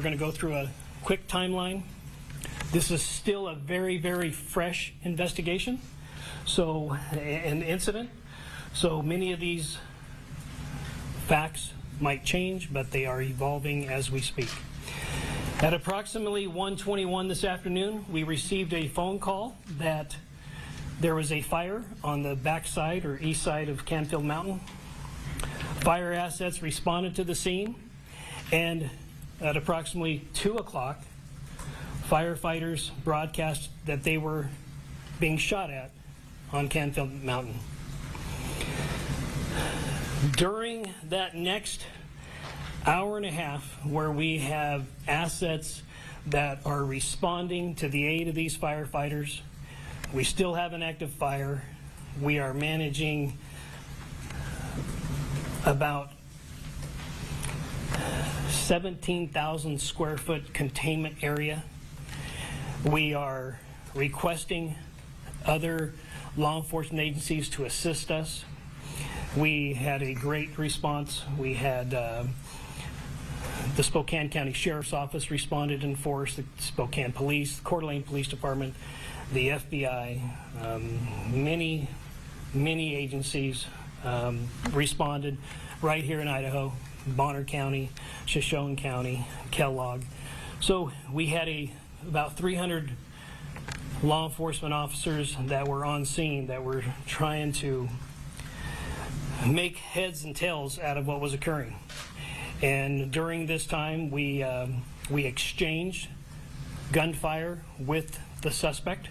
We're going to go through a quick timeline. This is still a very, very fresh investigation, so an incident. So many of these facts might change, but they are evolving as we speak. At approximately 1:21 this afternoon, we received a phone call that there was a fire on the backside or east side of Canfield Mountain. Fire assets responded to the scene, and at approximately 2 o'clock, firefighters broadcast that they were being shot at on Canfield Mountain. During that next hour and a half, where we have assets that are responding to the aid of these firefighters, we still have an active fire. We are managing about 17,000 square foot containment area. We are requesting other law enforcement agencies to assist us. We had a great response. We had the Spokane County Sheriff's Office responded in force, the Spokane Police, the Coeur d'Alene Police Department, the FBI, many agencies responded right here in Idaho, Bonner County, Shoshone County, Kellogg. So we had about 300 law enforcement officers that were on scene that were trying to make heads and tails out of what was occurring. And during this time, we exchanged gunfire with the suspect,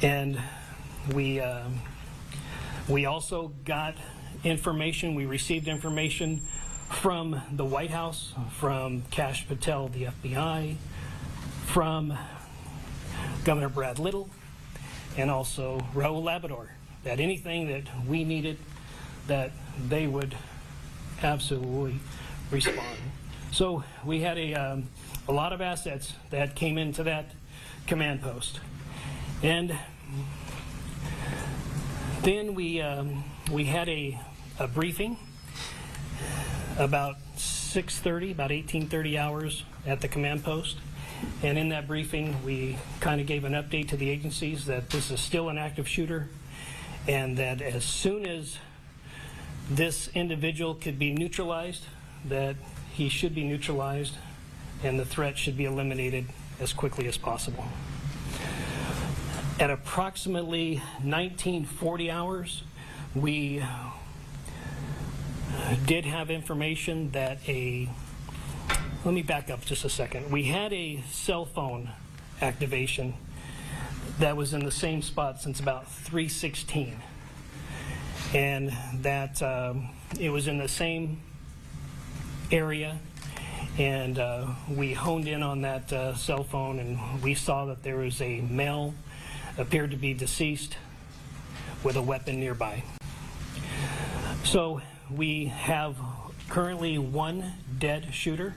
and we also got information. We received information from the White House, from Kash Patel, the FBI, from Governor Brad Little, and also Raul Labrador, that anything that we needed, that they would absolutely respond. So we had a lot of assets that came into that command post. And then we had a briefing about 6:30, about 18:30 hours at the command post. And in that briefing, we kind of gave an update to the agencies that this is still an active shooter, and that as soon as this individual could be neutralized, that he should be neutralized and the threat should be eliminated as quickly as possible. At approximately 1940 hours, we did have information that let me back up just a second. We had a cell phone activation that was in the same spot since about 3:16. And that it was in the same area, and we honed in on that cell phone, and we saw that there was a male, appeared to be deceased, with a weapon nearby. So we have currently one dead shooter.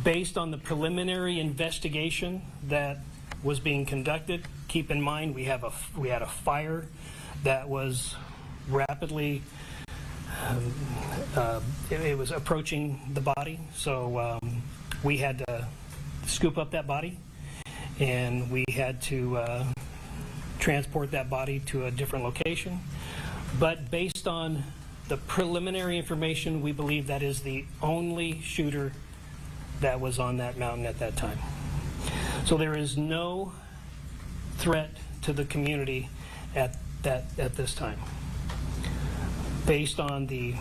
Based on the preliminary investigation that was being conducted, keep in mind we had a fire that was rapidly, it was approaching the body, so we had to scoop up that body, and we had to transport that body to a different location. But based on the preliminary information, we believe that is the only shooter that was on that mountain at that time. So there is no threat to the community at this time. Based on the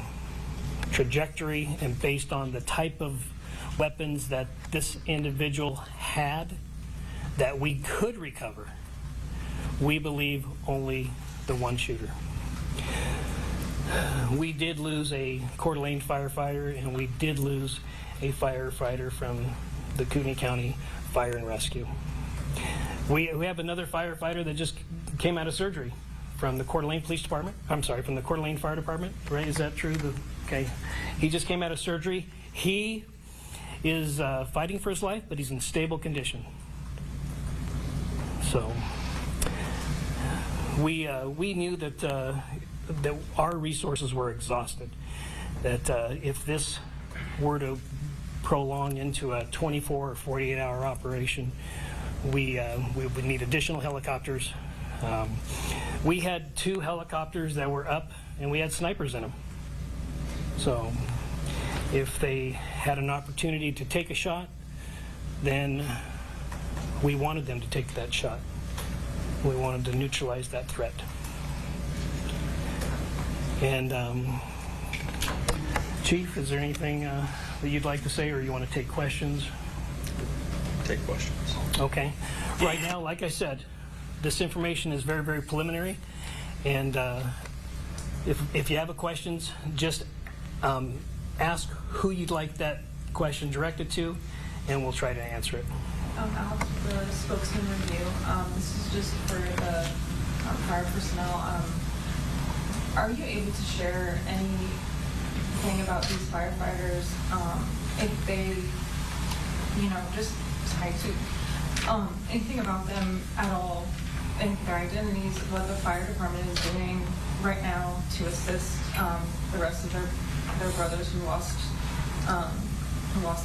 trajectory and based on the type of weapons that this individual had that we could recover, we believe only the one shooter. We did lose a Coeur d'Alene firefighter, and we did lose a firefighter from the Kootenai County Fire and Rescue. We have another firefighter that just came out of surgery from the Coeur d'Alene Police Department. I'm sorry, from the Coeur d'Alene Fire Department, right? Is that true? Okay. He just came out of surgery. He is fighting for his life, but he's in stable condition. So we knew that our resources were exhausted, that if this were to prolong into a 24 or 48-hour operation, we would need additional helicopters. We had 2 helicopters that were up, and we had snipers in them. So if they had an opportunity to take a shot, then we wanted them to take that shot. We wanted to neutralize that threat. And Chief, is there anything that you'd like to say, or you want to take questions? Take questions. Okay. Right now, like I said, this information is very, very preliminary, and if you have a questions, just ask who you'd like that question directed to, and we'll try to answer it. I'll the spokesman review. This is just for the fire personnel. Are you able to share anything about these firefighters? If they, just try to, anything about them at all, and their identities, what the fire department is doing right now to assist the rest of their brothers who lost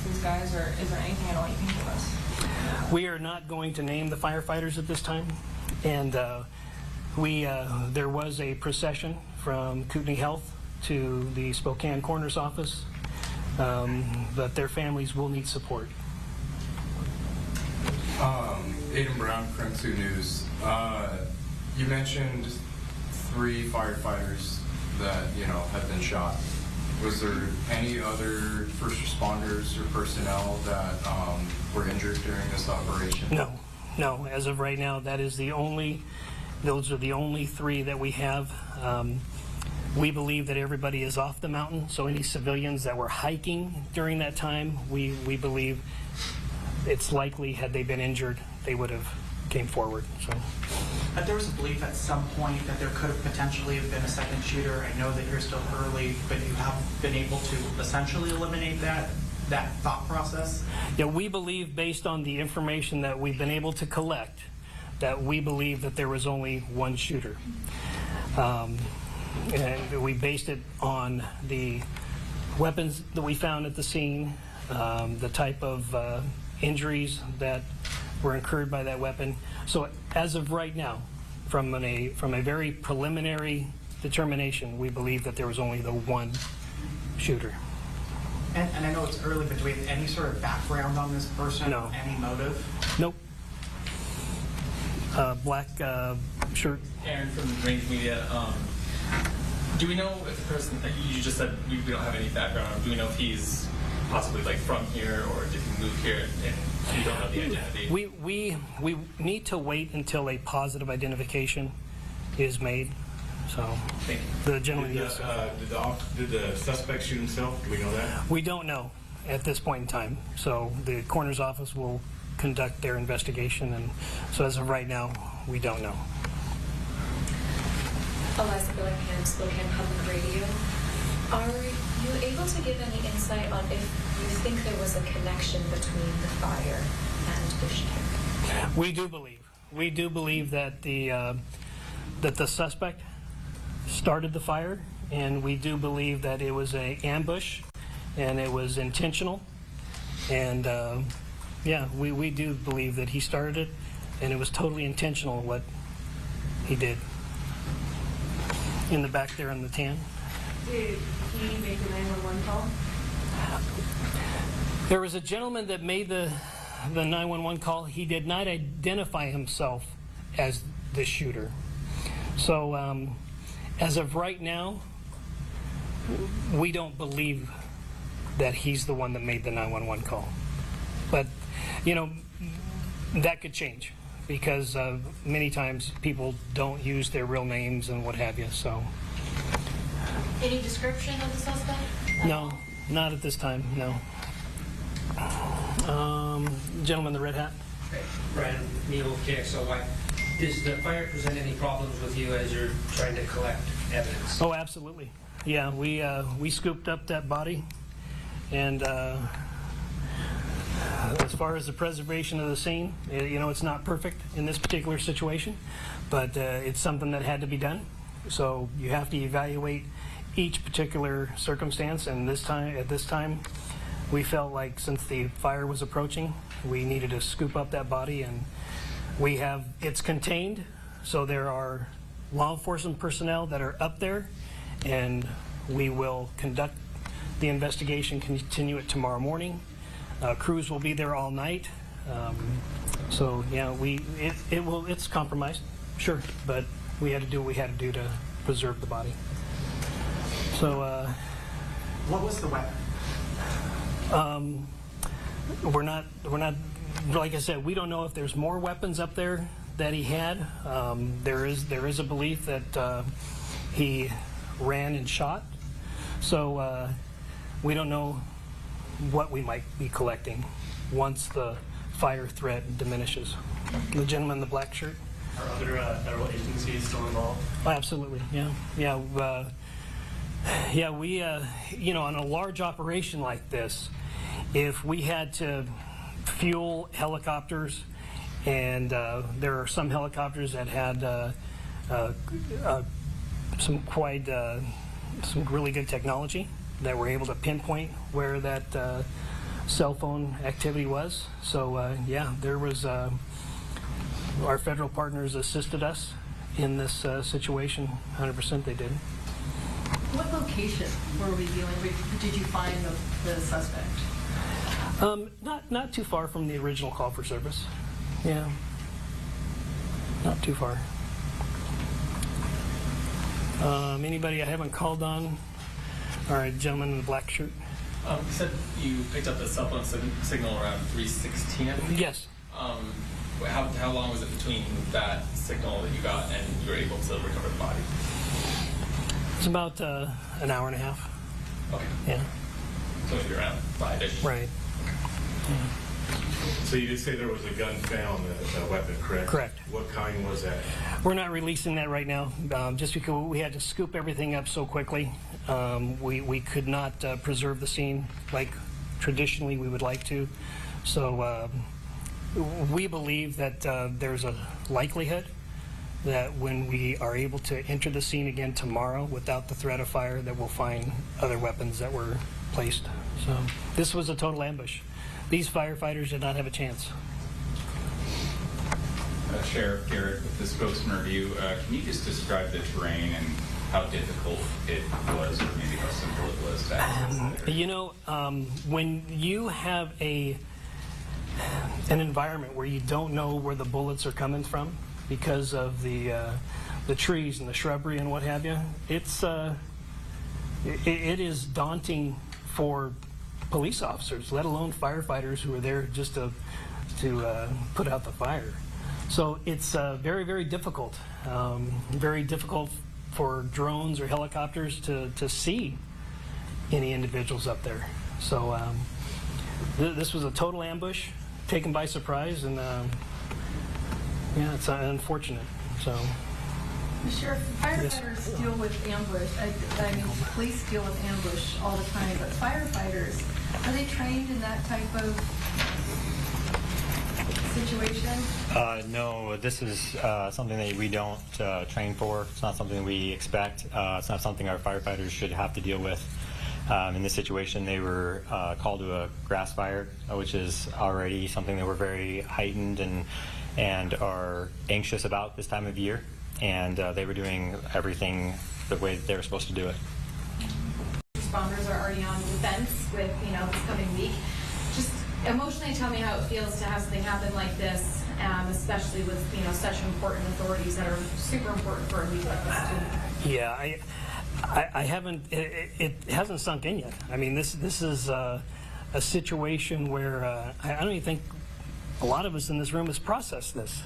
these guys, or is there anything at all you can give us? We are not going to name the firefighters at this time, and there was a procession from Kootenai Health to the Spokane Coroner's Office, but their families will need support. Aiden Brown, Crime 2 News. You mentioned 3 firefighters that have been shot. Was there any other first responders or personnel that were injured during this operation? No. As of right now, those are the only 3 that we have. We believe that everybody is off the mountain, so any civilians that were hiking during that time, we believe it's likely, had they been injured, they would have came forward. So. There was a belief at some point that there could have potentially been a second shooter. I know that you're still early, but you have been able to essentially eliminate that thought process? Yeah, we believe, based on the information that we've been able to collect, that we believe that there was only one shooter. And we based it on the weapons that we found at the scene, the type of injuries that were incurred by that weapon. So as of right now, from a very preliminary determination, we believe that there was only the one shooter. And I know it's early, but do we have any sort of background on this person? No. Any motive? Nope. Black shirt. Aaron from the Range Media. Do we know if the person, you just said we don't have any background, do we know if he's possibly from here, or did he move here and we don't know the identity? We need to wait until a positive identification is made. So Thank you. the gentleman. Did the suspect shoot himself? Do we know that? We don't know at this point in time. So the coroner's office will conduct their investigation, and so as of right now, we don't know. Eliza Billingham, Spokane Public Radio. Are you able to give any insight on if you think there was a connection between the fire and the shooting? We do believe that the suspect started the fire, and we do believe that it was an ambush, and it was intentional. And we do believe that he started it, and it was totally intentional what he did. In the back there in the tan. Did he make the 911 call? There was a gentleman that made the 911 call. He did not identify himself as the shooter. So as of right now, we don't believe that he's the one that made the 911 call. But, that could change, because many times people don't use their real names and what have you. So. Any description of the suspect? No, not at this time, no. Gentleman in the red hat. Brian Neal, KXLY. Does the fire present any problems with you as you're trying to collect evidence? Oh, absolutely. Yeah, we scooped up that body, and as far as the preservation of the scene, it's not perfect in this particular situation, but it's something that had to be done. So you have to evaluate each particular circumstance, and at this time, we felt like since the fire was approaching, we needed to scoop up that body, and it's contained, so there are law enforcement personnel that are up there, and we will conduct the investigation, continue it tomorrow morning. Crews will be there all night. So yeah, it's compromised, sure, but we had to do what we had to do to preserve the body. So What was the weapon? we're not, like I said, we don't know if there's more weapons up there that he had. There is a belief that he ran and shot. So we don't know what we might be collecting once the fire threat diminishes. The gentleman in the black shirt? Are other federal agencies still involved? Oh, absolutely, yeah. We, on a large operation like this, if we had to fuel helicopters, and there are some helicopters that had some really good technology that were able to pinpoint where that cell phone activity was. So there was our federal partners assisted us in this situation. 100% they did. What location were we dealing with? Did you find the suspect? Not too far from the original call for service. Yeah, not too far. Anybody I haven't called on? All right, gentleman in the black shirt. You said you picked up the cell phone signal around 3:16, I believe? Yes. How long was it between that signal that you got and you were able to recover the body? It's about an hour and a half. Okay. Yeah. So maybe around 5-ish. Right. So you did say there was a gun found, a weapon, correct? Correct. What kind was that? We're not releasing that right now, just because we had to scoop everything up so quickly. We could not preserve the scene like traditionally we would like to. So we believe that there's a likelihood that when we are able to enter the scene again tomorrow without the threat of fire, that we'll find other weapons that were placed. So this was a total ambush. These firefighters did not have a chance. Sheriff Garrett with the Spokesman Review. Can you just describe the terrain and how difficult it was, or maybe how simple it was to access there? When you have an environment where you don't know where the bullets are coming from because of the trees and the shrubbery and what have you, it is daunting for police officers, let alone firefighters who are there just to put out the fire. So it's very, very difficult. Very difficult for drones or helicopters to see any individuals up there. So this was a total ambush, taken by surprise, and it's unfortunate. So. Sheriff, firefighters deal with ambush. I mean, police deal with ambush all the time, but firefighters, are they trained in that type of situation? No, this is something that we don't train for. It's not something we expect. It's not something our firefighters should have to deal with. In this situation, they were called to a grass fire, which is already something that we're very heightened and are anxious about this time of year. And they were doing everything the way they were supposed to do it. Responders are already on defense with, this coming week. Just emotionally tell me how it feels to have something happen like this, especially with, such important authorities that are super important for a week like this too. Yeah, I haven't, it hasn't sunk in yet. I mean, this is a situation where I don't even think a lot of us in this room has processed this.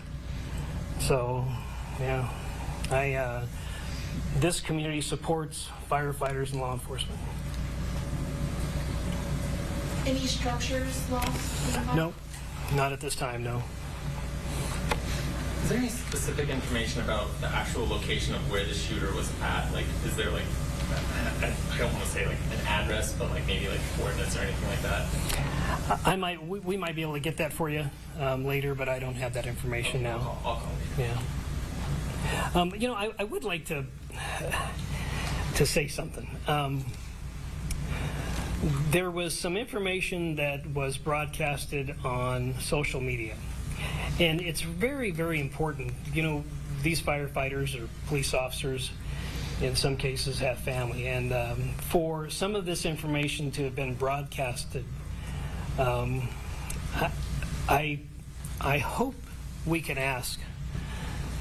So, yeah, this community supports firefighters and law enforcement. Any structures lost? No, not at this time, no. Is there any specific information about the actual location of where the shooter was at? Like, is there I don't want to say an address, but maybe coordinates or anything like that? We might be able to get that for you later, but I don't have that information now. I'll call you. Yeah. I would like to say something. There was some information that was broadcasted on social media, and it's very, very important. You know, these firefighters or police officers, in some cases, have family, and for some of this information to have been broadcasted, I hope we can ask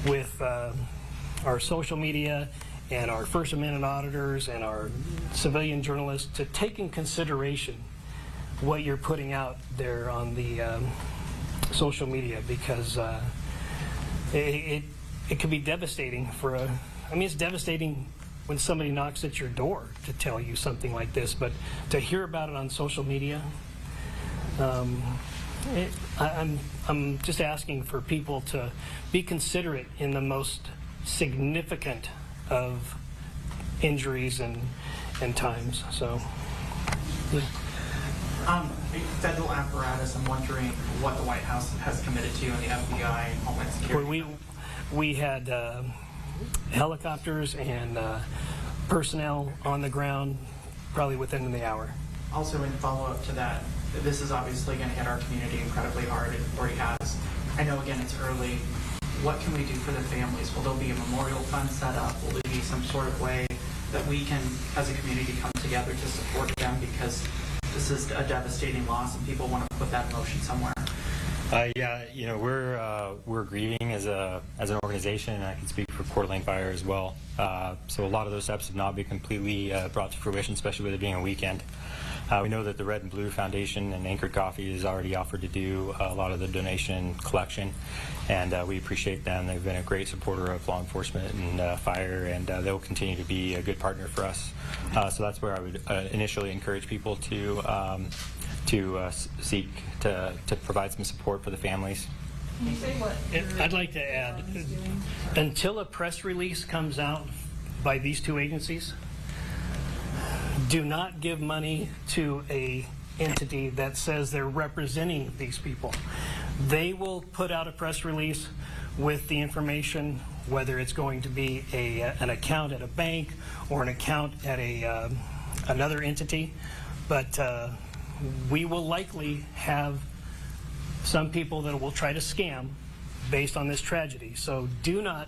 with our social media and our First Amendment auditors and our civilian journalists to take in consideration what you're putting out there on the social media, because it can be devastating for it's devastating when somebody knocks at your door to tell you something like this, but to hear about it on social media, I'm just asking for people to be considerate in the most significant of injuries and times. So, yeah. Federal apparatus, I'm wondering what the White House has committed to, and the FBI and Homeland Security. We had helicopters and personnel on the ground probably within the hour. Also, in follow-up to that, this is obviously going to hit our community incredibly hard. It already has. I know, again, it's early. What can we do for the families? Will there be a memorial fund set up? Will there be some sort of way that we can, as a community, come together to support them? Because this is a devastating loss, and people want to put that in motion somewhere. Yeah, you know, we're grieving as an organization, and I can speak for Coeur d'Alene Fire as well. So a lot of those steps have not been completely brought to fruition, especially with it being a weekend. We know that the Red and Blue Foundation and Anchored Coffee has already offered to do a lot of the donation collection, and we appreciate them. They've been a great supporter of law enforcement and fire, and they'll continue to be a good partner for us. So that's where I would initially encourage people to seek to provide some support for the families. Can you say what I'd like to add, until a press release comes out by these two agencies, do not give money to a entity that says they're representing these people. They will put out a press release with the information, whether it's going to be an account at a bank or an account at another entity, but we will likely have some people that will try to scam based on this tragedy. So do not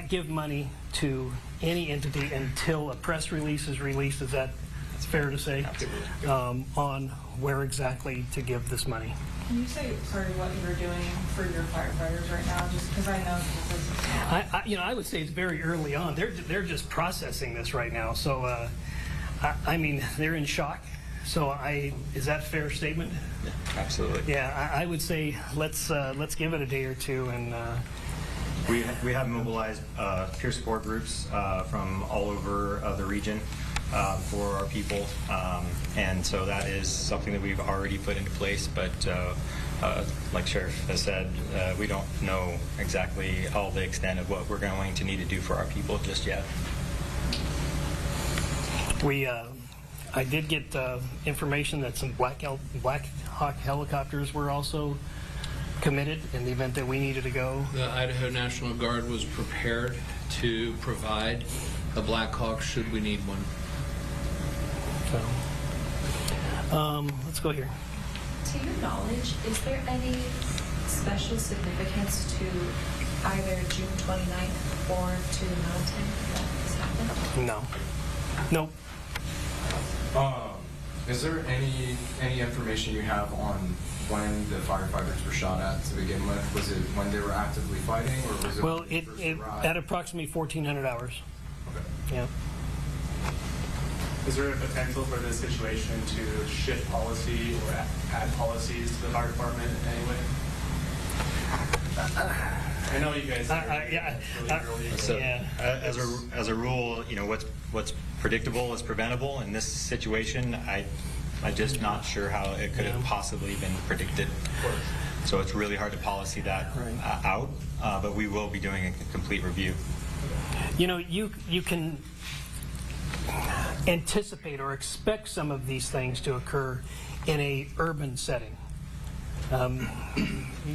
give money to any entity until a press release is released. Is that fair to say? On where exactly to give this money. Can you say, sorry, what you're doing for your firefighters right now? Just because I know this is... I would say it's very early on. They're just processing this right now. So, I mean, they're in shock. So is that a fair statement? Yeah, absolutely. Yeah, I would say let's give it a day or two, and we have mobilized peer support groups from all over the region for our people, and so that is something that we've already put into place. But like Sheriff has said, we don't know exactly all the extent of what we're going to need to do for our people just yet. I did get information that some Black Hawk helicopters were also committed in the event that we needed to go. The Idaho National Guard was prepared to provide a Black Hawk should we need one. So, let's go here. To your knowledge, is there any special significance to either June 29th or to the mountain that has happened? No. Nope. Is there any information you have on when the firefighters were shot at to begin with? Was it when they were actively fighting, or was it? Well, it at approximately 1,400 hours. Okay. Yeah. Is there a potential for this situation to shift policy or add policies to the fire department in any way? I know you guys. As a rule, you know, what's predictable is preventable. In this situation, I'm just not sure how it could have possibly been predicted. So it's really hard to policy that out. But we will be doing a complete review. You know, you can anticipate or expect some of these things to occur in a urban setting.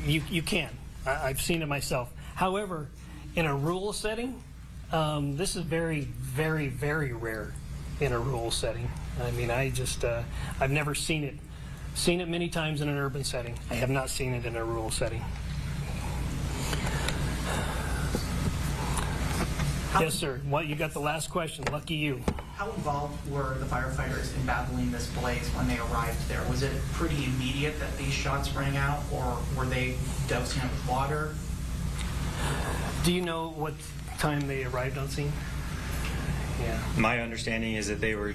You can. I've seen it myself. However, in a rural setting, this is very, very, very rare in a rural setting. I mean, I've never seen it. Seen it many times in an urban setting. I have not seen it in a rural setting. Yes, sir. What, you got the last question. Lucky you. How involved were the firefighters in battling this blaze when they arrived there? Was it pretty immediate that these shots rang out, or were they dousing it with water? Do you know what time they arrived on scene? Yeah. My understanding is that they were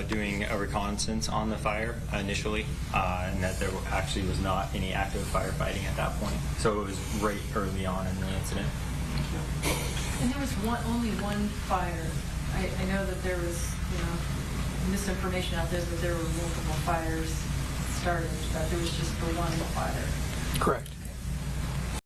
doing a reconnaissance on the fire initially, and that there actually was not any active firefighting at that point. So it was right early on in the incident. And there was only one fire. I know that there was, misinformation out there that there were multiple fires started, that there was just the one fire. Correct.